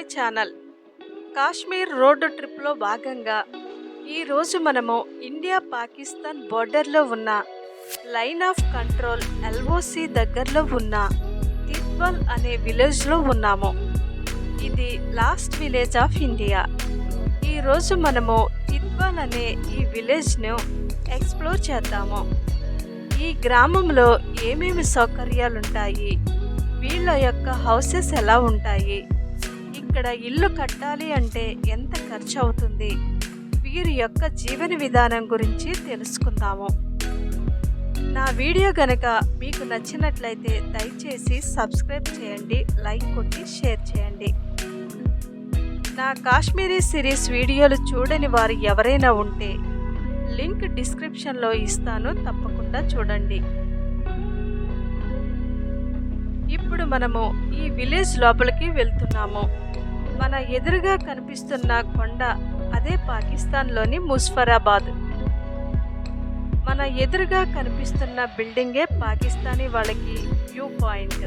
My channel. Kashmir road ట్రిప్లో భాగంగా ఈరోజు మనము ఇండియా పాకిస్తాన్ బోర్డర్లో ఉన్న లైన్ ఆఫ్ కంట్రోల్ ఎల్ఓసి దగ్గరలో ఉన్న తిత్వల్ అనే విలేజ్లో ఉన్నాము. ఇది లాస్ట్ విలేజ్ ఆఫ్ ఇండియా. ఈరోజు మనము తిత్వల్ అనే ఈ విలేజ్ను ఎక్స్ప్లోర్ చేద్దాము. ఈ గ్రామంలో ఏమేమి సౌకర్యాలుంటాయి, వీళ్ళ యొక్క హౌసెస్ ఎలా ఉంటాయి, ఇక్కడ ఇల్లు కట్టాలి అంటే ఎంత ఖర్చు అవుతుంది, వీరి యొక్క జీవన విధానం గురించి తెలుసుకుందాము. నా వీడియో గనక మీకు నచ్చినట్లయితే దయచేసి సబ్స్క్రైబ్ చేయండి, లైక్ కొట్టి షేర్ చేయండి. నా కాశ్మీరీ సిరీస్ వీడియోలు చూడని వారు ఎవరైనా ఉంటే లింక్ డిస్క్రిప్షన్లో ఇస్తాను, తప్పకుండా చూడండి. ఇప్పుడు మనము ఈ విలేజ్ లోపలికి వెళ్తున్నాము. మన ఎదురుగా కనిపిస్తున్న కొండ అదే పాకిస్తాన్లోని ముజఫరాబాద్. మన ఎదురుగా కనిపిస్తున్న బిల్డింగే పాకిస్తానీ వాళ్ళకి వ్యూ పాయింట్.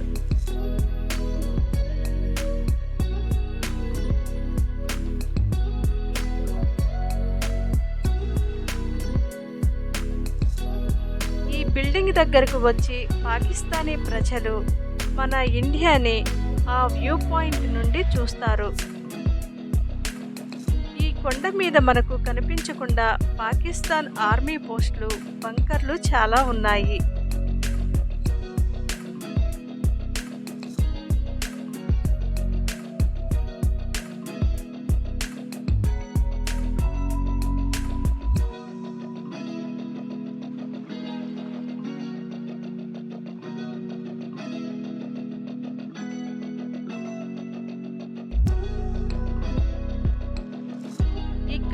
ఈ బిల్డింగ్ దగ్గరకు వచ్చి పాకిస్తానీ ప్రజలు మన ఇండియాని ఆ వ్యూ పాయింట్ నుండి చూస్తారు. ఈ కొండ మీద మనకు కనిపించకుండా పాకిస్తాన్ ఆర్మీ పోస్టులు, బంకర్లు చాలా ఉన్నాయి.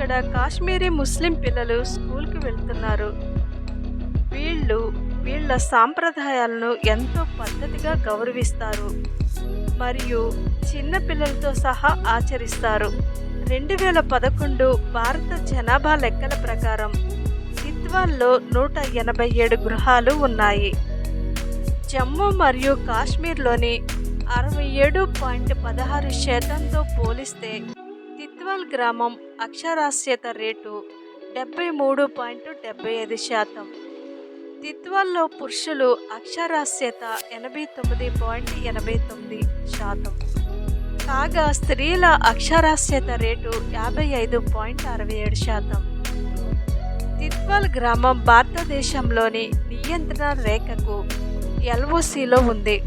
ఇక్కడ కాశ్మీరీ ముస్లిం పిల్లలు స్కూల్కి వెళ్తున్నారు. వీళ్ళ సాంప్రదాయాలను ఎంతో పద్ధతిగా గౌరవిస్తారు మరియు చిన్న పిల్లలతో సహా ఆచరిస్తారు. 2011 భారత జనాభా లెక్కల ప్రకారం తిత్వాల్లో 187 గృహాలు ఉన్నాయి. జమ్మూ మరియు కాశ్మీర్లోని 67.16% పోలిస్తే తిత్వల్ గ్రామం అక్షరాస్యత రేటు 73.75%. తిత్వాల్లో పురుషులు అక్షరాస్యత 89.89%, కాగా స్త్రీల అక్షరాస్యత రేటు 55.67%. తిత్వాల్ గ్రామం భారతదేశంలోని నియంత్రణ రేఖకు ఎల్ఓసిలో ఉంది.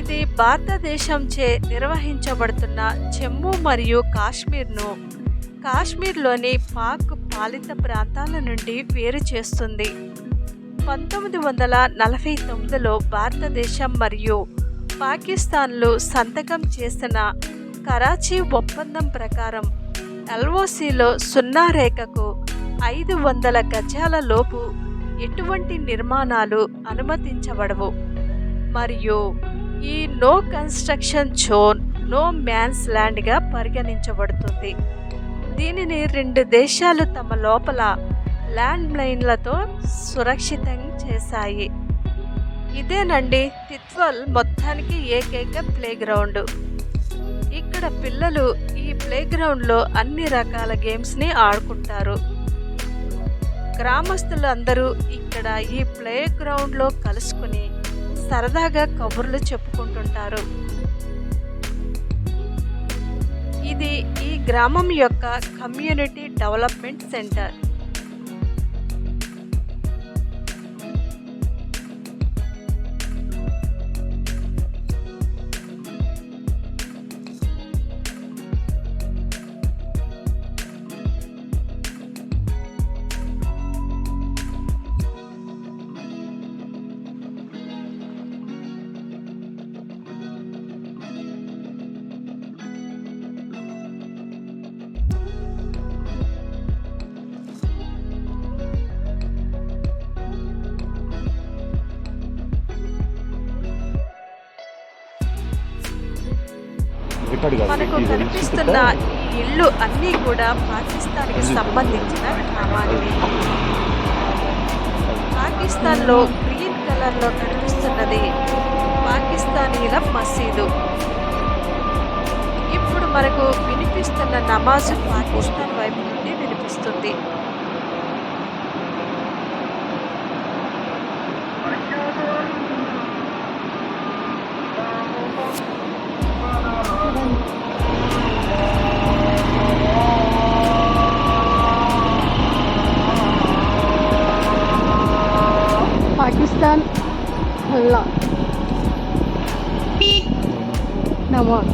ఇది భారతదేశంచే నిర్వహించబడుతున్న జమ్మూ మరియు కాశ్మీర్లోని పాక్ పాలిత ప్రాంతాల నుండి వేరు చేస్తుంది. 1949లో భారతదేశం మరియు పాకిస్తాన్లు సంతకం చేసిన కరాచీ ఒప్పందం ప్రకారం ఎల్ఓసిలో 0 రేఖకు 500 గజాల లోపు ఎటువంటి నిర్మాణాలు అనుమతించబడవు మరియు ఈ no construction zone no man's ల్యాండ్గా పరిగణించబడుతుంది. దీనిని 2 దేశాలు తమ లోపల ల్యాండ్ మైన్లతో సురక్షితం చేశాయి. ఇదేనండి తిత్వల్ మొత్తానికి ఏకైక ప్లే గ్రౌండ్. ఇక్కడ పిల్లలు ఈ ప్లే గ్రౌండ్లో అన్ని రకాల గేమ్స్ని ఆడుకుంటారు. గ్రామస్తులు అందరూ ఇక్కడ ఈ ప్లే గ్రౌండ్లో కలుసుకుని సరదాగా కబుర్లు చెప్పుకుంటుంటారు. ఇది ఈ గ్రామం యొక్క కమ్యూనిటీ డెవలప్మెంట్ సెంటర్. మనకు కనిపిస్తున్న ఈ ఇళ్ళు అన్నీ కూడా పాకిస్తాన్కి సంబంధించిన గ్రామాలే. పాకిస్తాన్లో గ్రీన్ కలర్లో కనిపిస్తున్నది పాకిస్తానీల మసీదు. ఇప్పుడు మనకు వినిపిస్తున్న నమాజు పాకిస్తాన్ వైపు నుండి వినిపిస్తుంది. पाकिस्तान हल्ला नमाज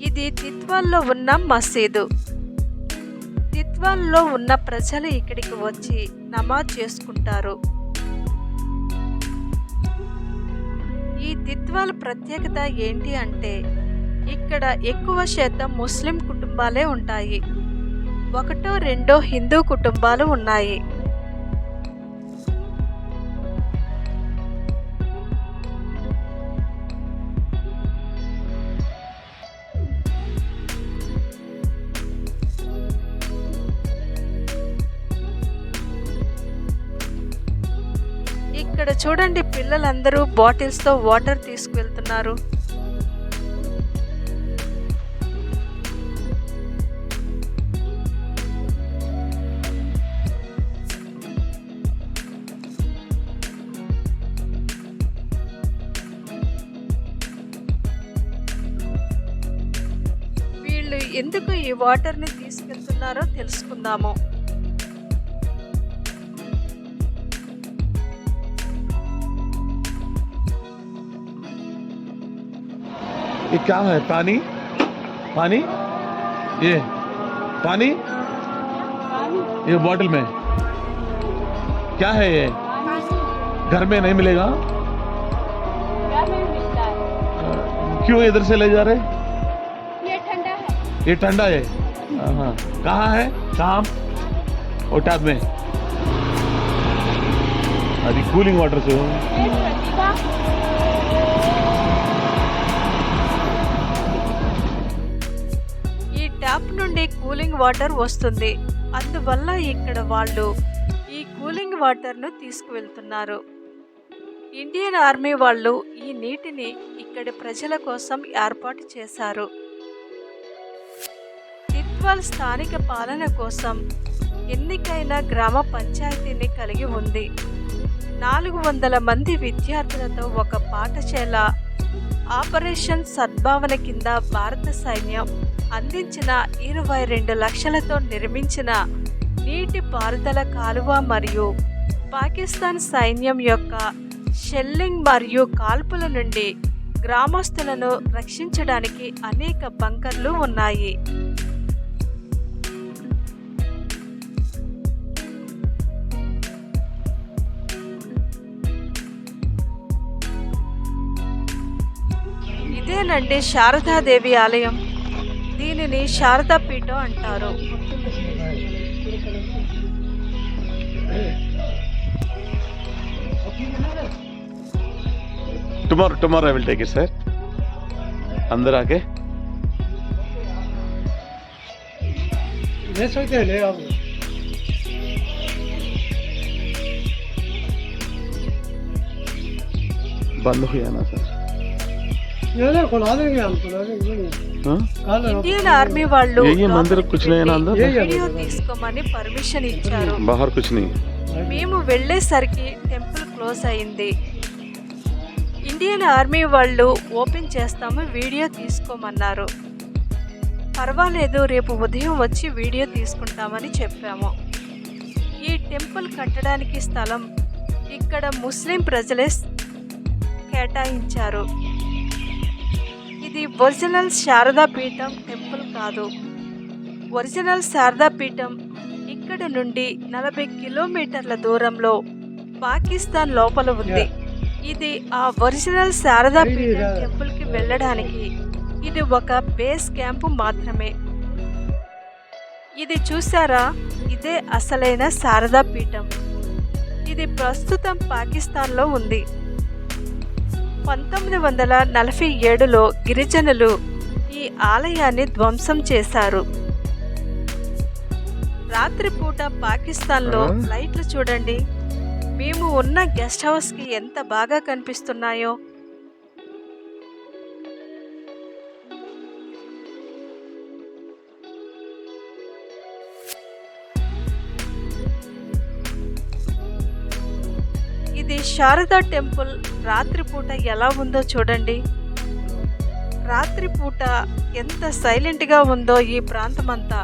ఇది తిత్వాల్లో ఉన్న మసీదు. తిత్వాల్లో ఉన్న ప్రజలు ఇక్కడికి వచ్చి నమాజ్ చేసుకుంటారు. ఈ తిత్వాల్ ప్రత్యేకత ఏంటి అంటే ఇక్కడ ఎక్కువ శాతం ముస్లిం కుటుంబాలే ఉంటాయి. ఒకటో రెండో హిందూ కుటుంబాలు ఉన్నాయి. ఇక్కడ చూడండి, పిల్లలందరూ బాటిల్స్తో వాటర్ తీసుకువెళ్తున్నారు. వీళ్ళు ఎందుకు ఈ వాటర్ని తీసుకెళ్తున్నారో తెలుసుకుందాము. ये क्या है? पानी पानी ये पानी ये बॉटल में क्या है? ये घर में नहीं मिलेगा? क्यों इधर से ले जा रहे? ये ठंडा है। ये ठंडा है। हाँ, कहाँ है? कहाँ? और टैप में अभी कूलिंग वाटर से ట్యాప్ నుండి కూలింగ్ వాటర్ వస్తుంది. అందువల్ల ఇక్కడ వాళ్ళు ఈ కూలింగ్ వాటర్ను తీసుకువెళ్తున్నారు. ఇండియన్ ఆర్మీ వాళ్ళు ఈ నీటిని ఇక్కడి ప్రజల కోసం ఏర్పాటు చేశారు. తిత్వాల్ స్థానిక పాలన కోసం ఎన్నికైన గ్రామ పంచాయతీని కలిగి ఉంది. 400 మంది విద్యార్థులతో ఒక పాఠశాల ఆపరేషన్ సద్భావన కింద భారత సైన్యం అందించిన 22 లక్షలతో నిర్మించిన నీటి పారుదల కాలువ మరియు పాకిస్తాన్ సైన్యం యొక్క షెల్లింగ్ మరియు కాల్పుల నుండి గ్రామస్తులను రక్షించడానికి అనేక బంకర్లు ఉన్నాయి. ఇదేనండి శారదాదేవి ఆలయం. దీనిని శారదా పీఠం అంటారు. tomorrow I will take it, sir. अंदर आके ले सकते हैं, ले आओ। बंद हो गया ना सर? ये खुला देंगे हम, खुला देंगे। ఇండియన్ ఆర్మీ వాళ్ళు ये मंदिर कुछ नहीं है ना अंदर? వీడియో తీసుకోమని పర్మిషన్ ఇచ్చారు. बाहर कुछ नहीं. మేము వెళ్ళేసరికి టెంపుల్ క్లోజ్ అయింది. ఇండియన్ ఆర్మీ వాళ్ళు ఓపెన్ చేస్తాము, వీడియో తీసుకోమన్నారు. పర్వాలేదు, రేపు ఉదయం వచ్చి వీడియో తీసుకుంటామని చెప్పాము. ఈ టెంపుల్ కట్టడానికి స్థలం ఇక్కడ ముస్లిం ప్రజలే కేటాయించారు. ఇది ఒరిజినల్ శారదా పీఠం టెంపుల్ కాదు. ఒరిజినల్ శారదా పీఠం ఇక్కడ నుండి 40 కిలోమీటర్ల దూరంలో పాకిస్తాన్ లోపల ఉంది. ఇది ఆ ఒరిజినల్ శారదా పీఠం టెంపుల్కి వెళ్ళడానికి ఇది ఒక బేస్ క్యాంపు మాత్రమే. ఇది చూసారా, ఇదే అసలైన శారదా పీఠం. ఇది ప్రస్తుతం పాకిస్తాన్లో ఉంది. 1947లో గిరిజనులు ఈ ఆలయాన్ని ధ్వంసం చేశారు. రాత్రిపూట పాకిస్తాన్లో లైట్లు చూడండి, మేము ఉన్న గెస్ట్ హౌస్కి ఎంత బాగా కనిపిస్తున్నాయో. ఇది శారదా టెంపుల్ రాత్రిపూట ఎలా ఉందో చూడండి. రాత్రిపూట ఎంత సైలెంట్గా ఉందో ఈ ప్రాంతమంతా.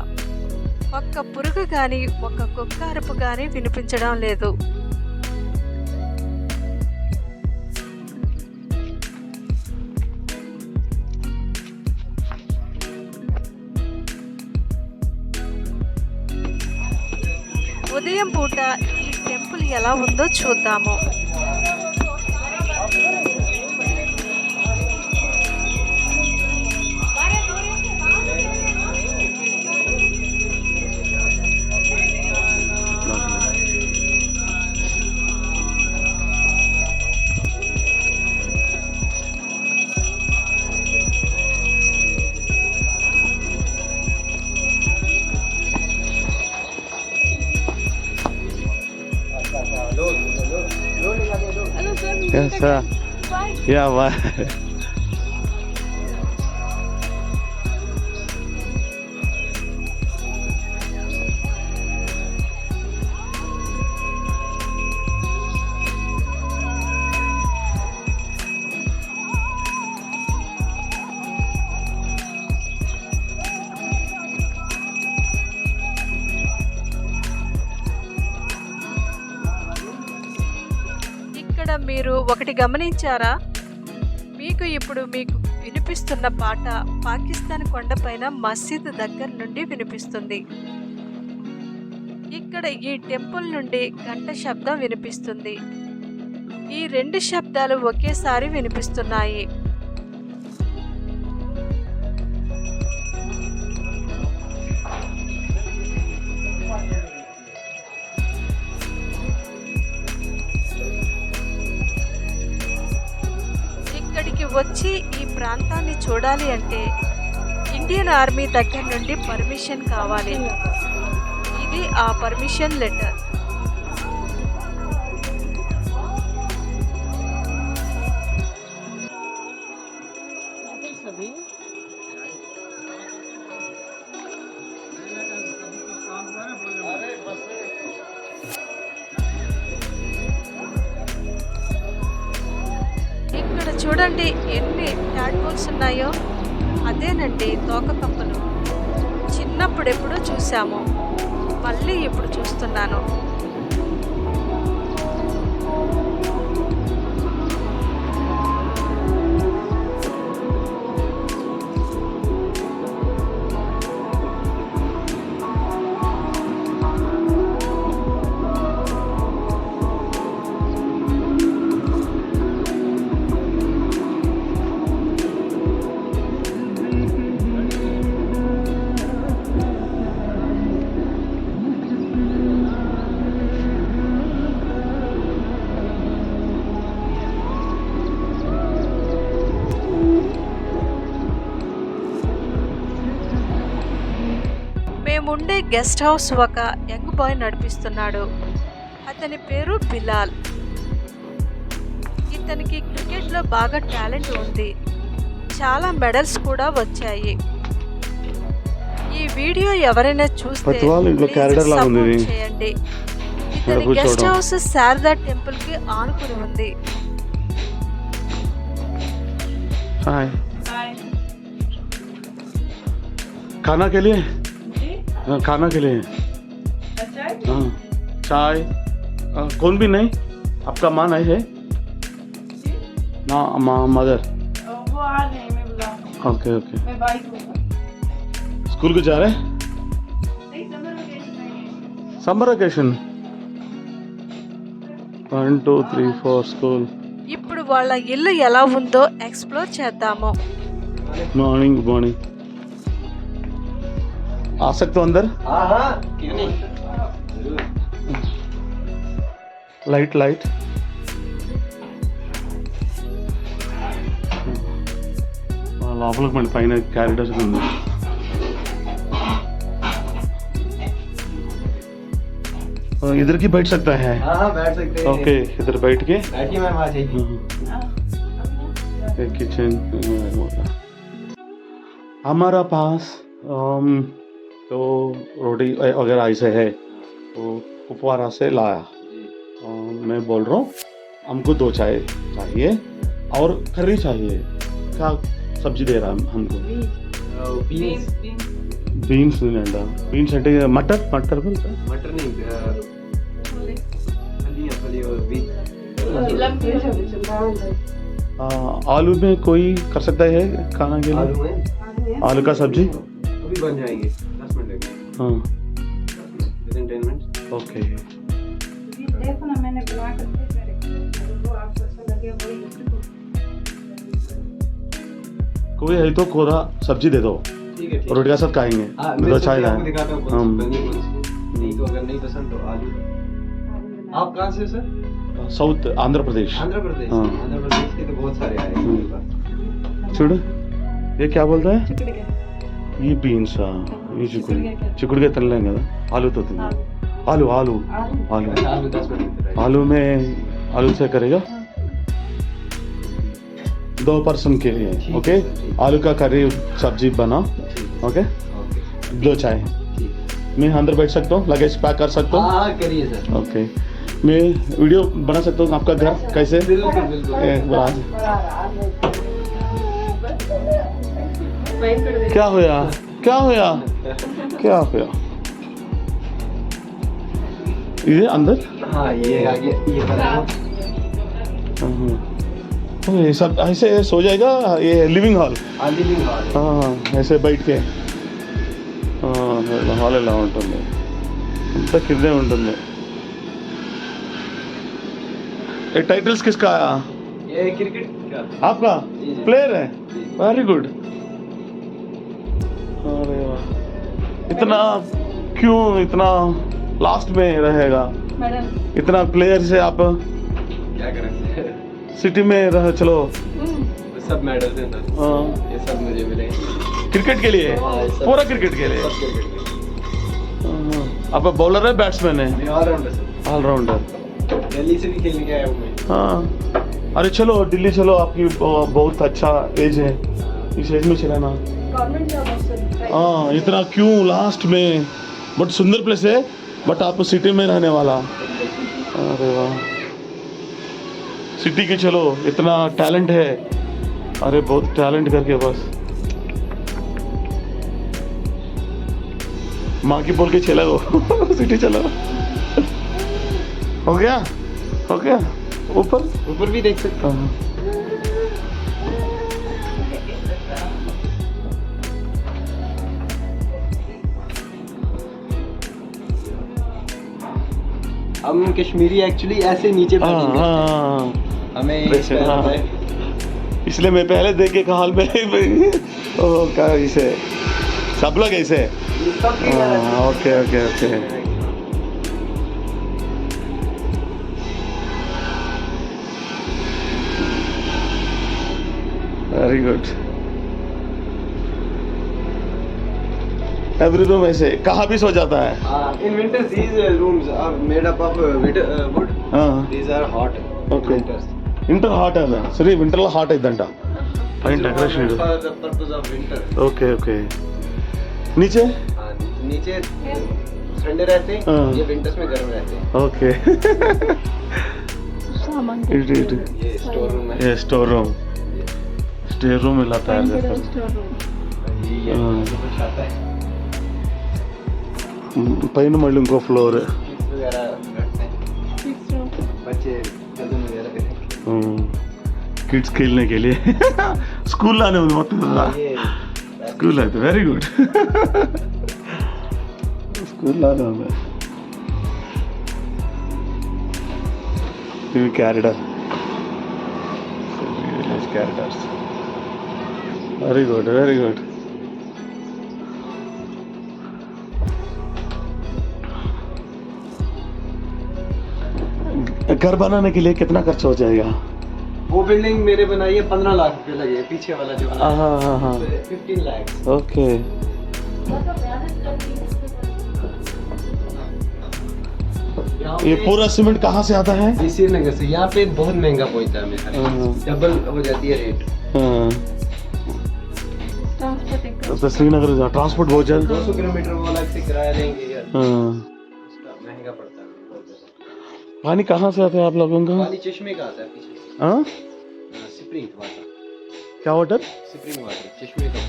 ఒక్క పురుగు కానీ ఒక్క కుక్క అరుపు కానీ వినిపించడం లేదు. ఉదయం పూట ఈ టెంపుల్ ఎలా ఉందో చూద్దాము. Yes, sir. Yeah, why? ఇక్కడ మీరు ఒకటి గమనించారా? మీకు వినిపిస్తున్న పాట పాకిస్తాన్ కొండపైన మసీద్ దగ్గర నుండి వినిపిస్తుంది. ఇక్కడ ఈ టెంపుల్ నుండి గంట శబ్దం వినిపిస్తుంది. ఈ రెండు శబ్దాలు ఒకేసారి వినిపిస్తున్నాయి. ఇక్కడికి వచ్చి ఈ ప్రాంతాన్ని చూడాలి అంటే ఇండియన్ ఆర్మీ దగ్గర నుండి పర్మిషన్ కావాలి. ఇది ఆ పర్మిషన్ లెటర్. ఇక్కడ చూడండి ఎన్ని ట్యాడ్పోల్స్ ఉన్నాయో. అదేనండి తోక కప్పలు. చిన్నప్పుడు ఎప్పుడో చూసాము, మళ్ళీ ఇప్పుడు చూస్తున్నాను. మేముండే గెస్ట్ హౌస్ ఒక యంగ్ బాయ్ నడిపిస్తున్నాడు. అతని పేరు బిలాల్. ఇతనికి క్రికెట్లో బాగా టాలెంట్ ఉంది. చాలా మెడల్స్ కూడా వచ్చాయి. ఈ వీడియో ఎవరైనా చూస్తే సపోర్ట్ చేయండి. ఇతని గెస్ట్ హౌస్ శారదా టెంపుల్ కి ఆనుకుని ఉంది. खाना के लिए? हाँ, खाना के लिए। हाँ, चाय कौन भी नहीं? आपका माँ नहीं है ना? माँ मदर वो आ रहे हैं, मैं बुलाऊंगी। Okay okay. मैं बाइक लूंगा। स्कूल को जा रहे? नहीं, समर वेकेशन है। Summer vacation 1 2 3 4 school. ఇప్పుడు వాళ్ళ ఇల్లు ఎలా ఉందో ఎక్స్ప్లోర్ చేద్దాము. Morning good morning. आ सकते हो अंदर? हाँ क्यों नहीं। लाइट लाइट లోపలికి మన పైన క్యారిడర్స్ ఉంది. इधर की बैठ सकता है. हाँ बैठ सकते हैं. ओके इधर बैठ के बैठिए मैम, आ जाइए. किचन हमारा पास तो रोटी वगैरह ऐसे है तो कुपवारा से लाया. मैं बोल रहा हूँ हमको 2 चाय चाहिए और करी चाहिए. क्या सब्जी दे रहा है हमको? बीन्स बीन्स అంటే मटर मटर बोलता है. मटर नहीं, फलियां और बीज. आलू में कोई कर सकता है खाना के आलू लिए? है, आलू का सब्जी अभी बन जाएंगे 10 मिनट लगेंगे. हाँ विदिन 10 मिनट्स. ओके. देखो ना मैंने बना करके वो आपको अच्छा लगे वही. कोई है तो कोरा सब्जी दे दो, ठीक है. रोटी का साथ खाएंगे. हाँ, मैं तो चाय आपको लाया. दिखाता हूँ कौन सी बनी, कौन सी नहीं. तो अगर नहीं पसंद तो आलू. आप कहाँ से हो सर? साउथ आंध्र प्रदेश. आंध्र प्रदेश. हाँ. आंध्र प्रदेश के तो बहुत सारे आए हैं मेरे पास. చూడు ये क्या बोलता है? ये बीन्स. ये चिकुड़ के तलने का आलू तो तुम आलू आलू आलू आलू 10 मिनट में. आलू में आलू से करेगा 2 पर्सन के लिए. ओके आलू का करी सब्जी बना. ओके ओके 2 चाय. मैं अंदर बैठ सकता हूँ, लगेज पैक कर सकता हूँ. हाँ करिए सर. ओके मैं वीडियो बना सकता हूँ आपका घर कैसे? बिल्कुल बिल्कुल. क्या होया क्या होया क्या होया ये अंदर. हाँ ये आगे ये बनाओ. ये सब ऐसे सो जाएगा. ये लिविंग हॉल. Living hall. ऐसे बैठ के హాల్ ఎలా ఉంటుంది అంత కిందే ఉంటుంది. ये टाइटल्स किसका आया? ये क्रिकेट का. आपका जी, जी. प्लेयर है. जी. Very good. अरे वाह इतना क्यों इतना लास्ट में रहेगा? इतना प्लेयर से आप क्या करें. सिटी में रह चलो. सब मेडल्स हैं सर. हाँ, ये सब मुझे मिले. क्रिकेट के लिए हाँ, सब- पूरा क्रिकेट के लिए. सब क्रिकेट के. हाँ, आप बॉलर है बैट्समैन है? मैं ऑलराउंडर सर. ऑलराउंडर. दिल्ली से भी खेलने गया हूँ मैं. हाँ अरे चलो दिल्ली चलो. आपकी बहुत अच्छा एज है, इस एज में चलाना. Government job option. हाँ इतना क्यों लास्ट में. बट सुंदर प्लेस है. बट आप सिटी में रहने वाला. अरे वाह सिटी के चलो इतना टैलेंट है. अरे बहुत टैलेंट करके बस माँ की बोल के चला गो सिटी चलो. हो गया ऊपर. ऊपर भी देख सकते. हाँ. हम कश्मीरी एक्चुअली ऐसे नीचे हाँ बैठेंगे. हाँ हमें वैसे, पैर हाँ. होता है. इसलिए मैं पहले देख के कहा में ओ क्या इसे सब लोग ऐसे. सबकी okay okay okay. Very good. Every room ऐसे कहाँ भी सो जाता है. in winter these rooms are made up of wood. हाँ These are hot. Okay. Winters. Winter hot అదే సరే వింటర్లో హాట్ అయిద్దంట పైన decoration. For the purpose of winter. Okay okay नीचे हाँ, नीचे ठंडे रहते हैं. हाँ. ये विंटर्स में गर्म रहते हैं. ओके इट इट ये स्टोर रूम है. ये स्टोर रूम ఇలా తయారు చేస్తారు. ये हाँ. कुछ आता है. పైన మళ్ళీ ఇంకో ఫ్లోర్. Kids वगैरह रखते हैं. बच्चे कजन वगैरह के. కిడ్స్ खेलने के लिए స్కూల్ లానే ఉంది మొత్తం. ये స్కూల్ అయితే వెరీ గుడ్. స్కూల్ లానే ఉంది. ఇవి corridor corridors. Very good very good. घर बनाने के लिए कितना खर्च हो जाएगा? वो बिल्डिंग मेरे बनाई है 15 लाख रुपए लगे, पीछे वाला जो बना हाँ हाँ हाँ 15 लाख। ओके। ये पूरा सीमेंट कहाँ से आता है? ये श्रीनगर से, यहाँ पे बहुत महंगा पहुंचता है मेरा, डबल हो जाती है रेट। हाँ, तो श्रीनगर ट्रांसपोर्ट बहुत ज़्यादा। 200 किलोमीटर वो अलग से किराया लेंगे यार, हाँ, उसका महंगा पड़ता है बहुत ज़्यादा। पानी कहाँ से आता है आप लोगों का? पानी चश्मे का आता है पीछे से। हाँ, स्प्रिंग वाटर, क्या वाटर? स्प्रिंग वाटर, चश्मे का।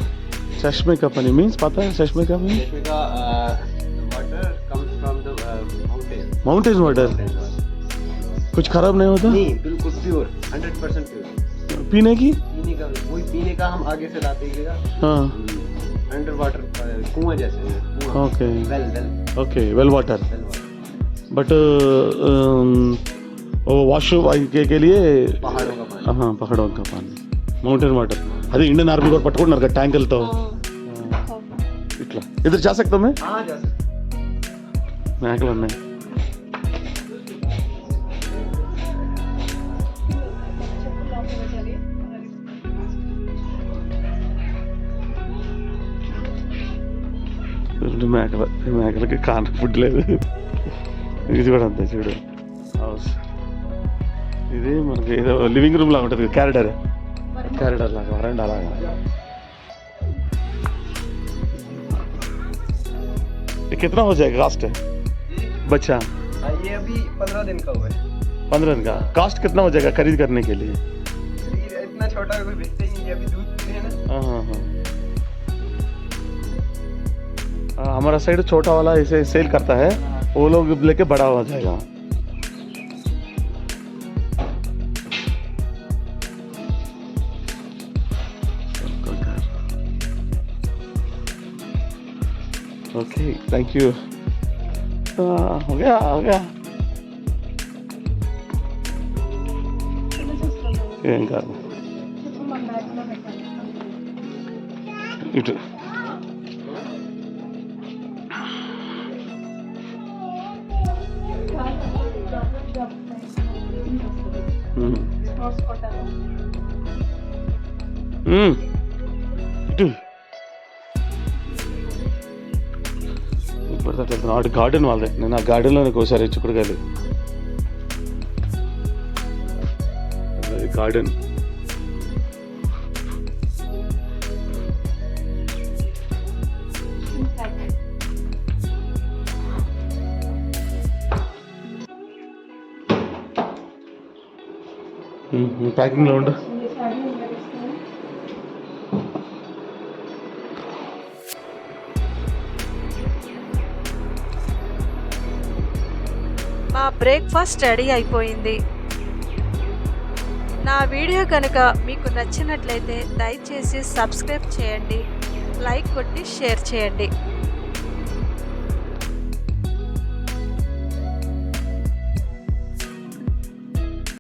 चश्मे का पानी मीन्स पता है? चश्मे का पानी चश्मे का water comes from the mountain. Mountain water कुछ खराब नहीं होता? नहीं, बिल्कुल प्योर, 100% प्योर। पीने की? पीने का वही, पीने का हम आगे से लाते हैं हाँ, अंडर वाटर, कुआं जैसे कुआं। Okay well okay, well water. Water, but washroom के लिए पहाड़ों का पानी। हाँ, पहाड़ों का पानी, మౌంటైన్ వాటర్. అది ఇండియన్ ఆర్మీ కూడా పట్టుకుంటున్నారు కదా ట్యాంకులతో ఇట్లా. ఇద్దరు जा सकता मैं? हाँ जा सकते। మేకలు ఉన్నాయి. మేకలకి కాన్ ఫుడ్ లేదు. ఇది కూడా అంతే చూడు హౌస్. ఇది మనకి ఏదో లివింగ్ రూమ్ లాగా ఉంటుంది, క్యారిడర్ లాగా, వరండా లాగా. ये कितना हो जाएगा कास्ट बच्चा? ये अभी 15 दिन का हुआ है। 15 दिन का कास्ट कितना हो जाएगा खरीद करने के लिए? इतना छोटा कोई बेचते ही नहीं, अभी दूध पीते हैं ना। हाँ हाँ हाँ, हमारा साइड छोटा वाला इसे सेल करता है, वो लोग लेके बड़ा हो जाएगा. Okay thank you. हो गया ఏం కాదు ఇటు. ఇటు ఇప్పుడు వెళ్తున్నా అటు గార్డెన్ వాళ్ళదే. నేను ఆ గార్డెన్లోనే ఒకసారి చిక్కుడుకాయలు. గార్డెన్ ప్యాకింగ్లో ఉండు. మా బ్రేక్ఫాస్ట్ రెడీ అయిపోయింది. నా వీడియో కనుక మీకు నచ్చినట్లయితే దయచేసి సబ్స్క్రైబ్ చేయండి, లైక్ కొట్టి షేర్ చేయండి.